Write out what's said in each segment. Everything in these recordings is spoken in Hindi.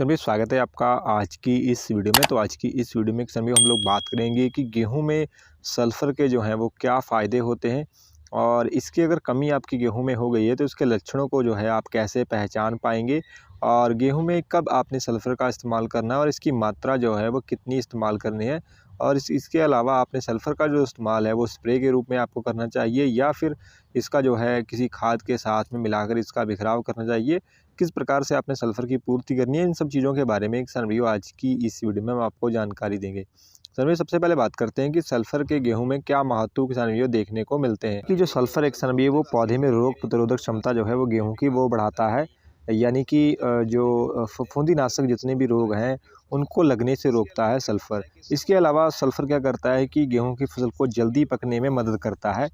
किसान भाई, स्वागत है आपका आज की इस वीडियो में। तो आज की इस वीडियो में किसान भाई हम लोग बात करेंगे कि गेहूं में सल्फ़र के जो हैं वो क्या फ़ायदे होते हैं और इसकी अगर कमी आपकी गेहूं में हो गई है तो उसके लक्षणों को जो है आप कैसे पहचान पाएंगे और गेहूं में कब आपने सल्फ़र का इस्तेमाल करना है और इसकी मात्रा जो है वो कितनी इस्तेमाल करनी है। और इसके अलावा आपने सल्फ़र का जो इस्तेमाल है वो स्प्रे के रूप में आपको करना चाहिए या फिर इसका जो है किसी खाद के साथ में मिलाकर इसका बिखराव करना चाहिए। किस प्रकार से आपने सल्फ़र की पूर्ति करनी है, इन सब चीज़ों के बारे में किसान भाइयों आज की इस वीडियो में हम आपको जानकारी देंगे। किसान भाई, सबसे पहले बात करते हैं कि सल्फ़र के गेहूं में क्या महत्व किसान भाइयों देखने को मिलते हैं कि जो सल्फ़र एक किसान भाइयों वो पौधे में रोग प्रतिरोधक क्षमता जो है वो गेहूं की वो बढ़ाता है। यानी कि जो फफूंदीनाशक जितने भी रोग हैं उनको लगने से रोकता है सल्फ़र। इसके अलावा सल्फ़र क्या करता है कि गेहूं की फसल को जल्दी पकने में मदद करता है,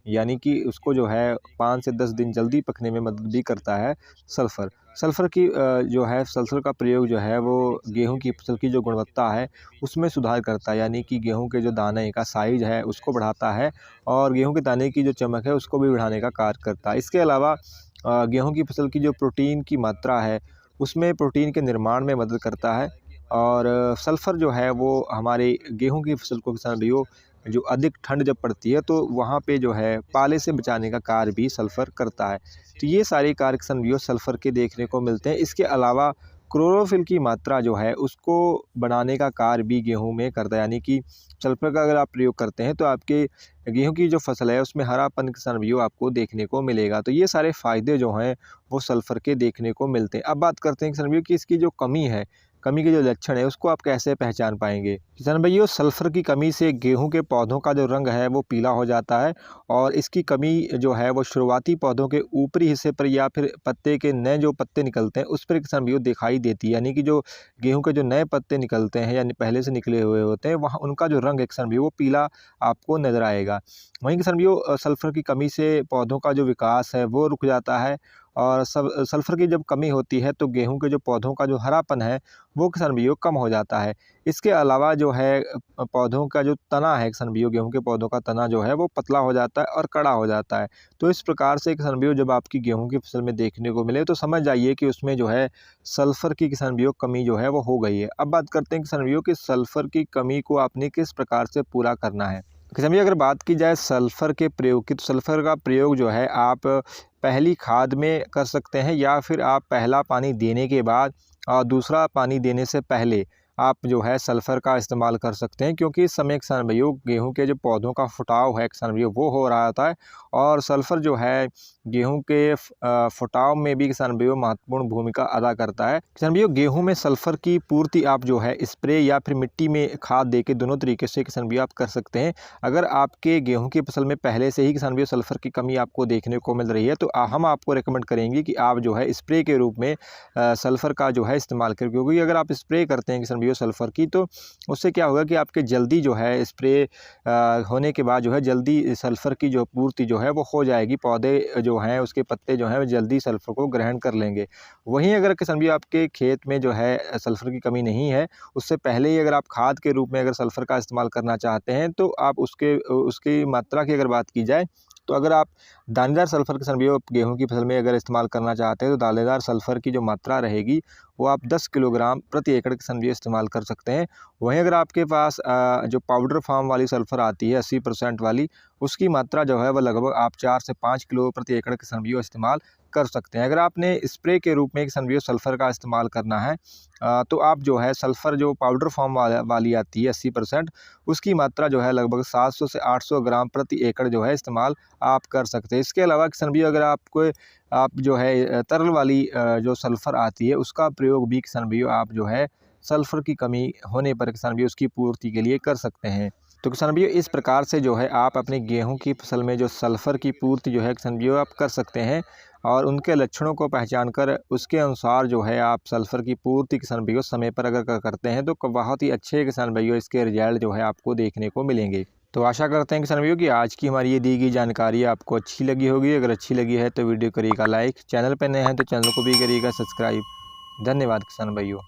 यानी कि उसको जो है 5 से 10 दिन जल्दी पकने में मदद भी करता है सल्फ़र। सल्फ़र की जो है सल्फ़र का प्रयोग जो है वो गेहूं की फसल की जो गुणवत्ता है उसमें सुधार करता है, यानी कि गेहूं के जो दाने का साइज़ है उसको बढ़ाता है और गेहूं के दाने की जो चमक है उसको भी बढ़ाने का कार्य करता है। इसके अलावा गेहूं की फसल की जो प्रोटीन की मात्रा है उसमें प्रोटीन के निर्माण में मदद करता है। और सल्फ़र जो है वो हमारे गेहूं की फसल को किसान भाइयों जो अधिक ठंड जब पड़ती है तो वहाँ पे जो है पाले से बचाने का कार्य भी सल्फ़र करता है। तो ये सारे कार्य किसान भाइयों सल्फ़र के देखने को मिलते हैं। इसके अलावा क्लोरोफिल की मात्रा जो है उसको बढ़ाने का कार्य भी गेहूं में करता है, यानी कि सल्फ़र का अगर आप प्रयोग करते हैं तो आपके गेहूं की जो फसल है उसमें हरापन किसान भाइयों आपको देखने को मिलेगा। तो ये सारे फ़ायदे जो हैं वो सल्फ़र के देखने को मिलते हैं। अब बात करते हैं किसान भाइयों कि इसकी जो कमी है, कमी के जो लक्षण है उसको आप कैसे पहचान पाएंगे। किसान भाइयों, सल्फ़र की कमी से गेहूं के पौधों का जो रंग है वो पीला हो जाता है और इसकी कमी जो है वो शुरुआती पौधों के ऊपरी हिस्से पर या फिर पत्ते के नए जो पत्ते निकलते हैं उस पर किसान भाइयों दिखाई देती है, यानी कि जो गेहूं के जो नए पत्ते निकलते हैं यानी पहले से निकले हुए होते हैं वहाँ उनका जो रंग है किसान भाइयों वो पीला आपको नज़र आएगा। वहीं किसान भाइयों सल्फ़र की कमी से पौधों का जो विकास है वो रुक जाता है और सल्फ़र की जब कमी होती है तो गेहूं के जो पौधों का जो हरापन है वो किसान भाइयों कम हो जाता है। इसके अलावा जो है पौधों का जो तना है किसान भाइयों, गेहूं के पौधों का तना जो है वो पतला हो जाता है और कड़ा हो जाता है। तो इस प्रकार से किसान भाइयों जब आपकी गेहूं की फसल में देखने को मिले तो समझ जाइए कि उसमें जो है सल्फ़र की किसान भाइयों कमी जो है वो हो गई है। अब बात करते हैं किसान भाइयों कि सल्फ़र की कमी को आपने किस प्रकार से पूरा करना है। किसान भाई, अगर बात की जाए सल्फ़र के प्रयोग की तो सल्फ़र का प्रयोग जो है आप पहली खाद में कर सकते हैं या फिर आप पहला पानी देने के बाद और दूसरा पानी देने से पहले आप जो है सल्फ़र का इस्तेमाल कर सकते हैं, क्योंकि इस समय किसान भाइयों गेहूं के जो पौधों का फुटाव है किसान भाइयों वो हो रहा था और सल्फ़र जो है गेहूं के फुटाव में भी किसान भाइयों महत्वपूर्ण भूमिका अदा करता है। किसान भाइयों, गेहूं में सल्फ़र की पूर्ति आप जो है स्प्रे या फिर मिट्टी में खाद दे के दोनों तरीके से किसान भाइयों आप कर सकते हैं। अगर आपके गेहूं की फसल में पहले से ही किसान भाइयों सल्फ़र की कमी आपको देखने को मिल रही है तो हम आपको रिकमेंड करेंगे कि आप जो है स्प्रे के रूप में सल्फ़र का जो है इस्तेमाल करें, क्योंकि अगर आप स्प्रे करते हैं किसान भाइयों सल्फ़र की तो उससे क्या होगा कि आपके जल्दी जो है स्प्रे होने के बाद जो है जल्दी सल्फ़र की जो पूर्ति जो है वो हो जाएगी, पौधे जो हैं उसके पत्ते जो हैं वो जल्दी सल्फ़र को ग्रहण कर लेंगे। वहीं अगर किसान भाइयों आपके खेत में जो है सल्फ़र की कमी नहीं है, उससे पहले ही अगर आप खाद के रूप में अगर सल्फ़र का इस्तेमाल करना चाहते हैं तो आप उसकी मात्रा की अगर बात की जाए तो अगर आप दानेदार सल्फ़र किसान भाइयों गेहूं की फसल में अगर इस्तेमाल करना चाहते हैं तो दानेदार सल्फ़र की जो मात्रा रहेगी वो आप 10 किलोग्राम प्रति एकड़ किसान भाइयों इस्तेमाल कर सकते हैं। वहीं अगर आपके पास जो पाउडर फॉर्म वाली सल्फ़र आती है 80% वाली, उसकी मात्रा जो है वह लगभग आप 4 से 5 किलो प्रति एकड़ किसान भाइयों इस्तेमाल कर सकते हैं। अगर आपने स्प्रे के रूप में किसान भाइयों सल्फ़र का इस्तेमाल करना है तो आप जो है सल्फ़र जो पाउडर फॉर्म वाली आती है 80%, उसकी मात्रा जो है लगभग 700 से 800 ग्राम प्रति एकड़ जो है इस्तेमाल आप कर सकते हैं। इसके अलावा किसान भाइयों अगर आप जो है तरल वाली जो सल्फ़र आती है उसका प्रयोग भी किसान भाइयों आप जो है सल्फ़र की कमी होने पर किसान भाइयों उसकी पूर्ति के लिए कर सकते हैं। तो किसान भाइयों इस प्रकार से जो है आप अपने गेहूं की फसल में जो सल्फ़र की पूर्ति जो है किसान भाइयों आप कर सकते हैं और उनके लक्षणों को पहचान कर उसके अनुसार जो है आप सल्फ़र की पूर्ति किसान भाइयों समय पर अगर करते हैं तो बहुत ही अच्छे किसान भाइयों इसके रिजल्ट जो है आपको देखने को मिलेंगे। तो आशा करते हैं किसान भाइयों कि आज की हमारी ये दी गई जानकारी आपको अच्छी लगी होगी। अगर अच्छी लगी है तो वीडियो करिएगा लाइक, चैनल पर नए हैं तो चैनल को भी करिएगा सब्सक्राइब। धन्यवाद किसान भाइयों।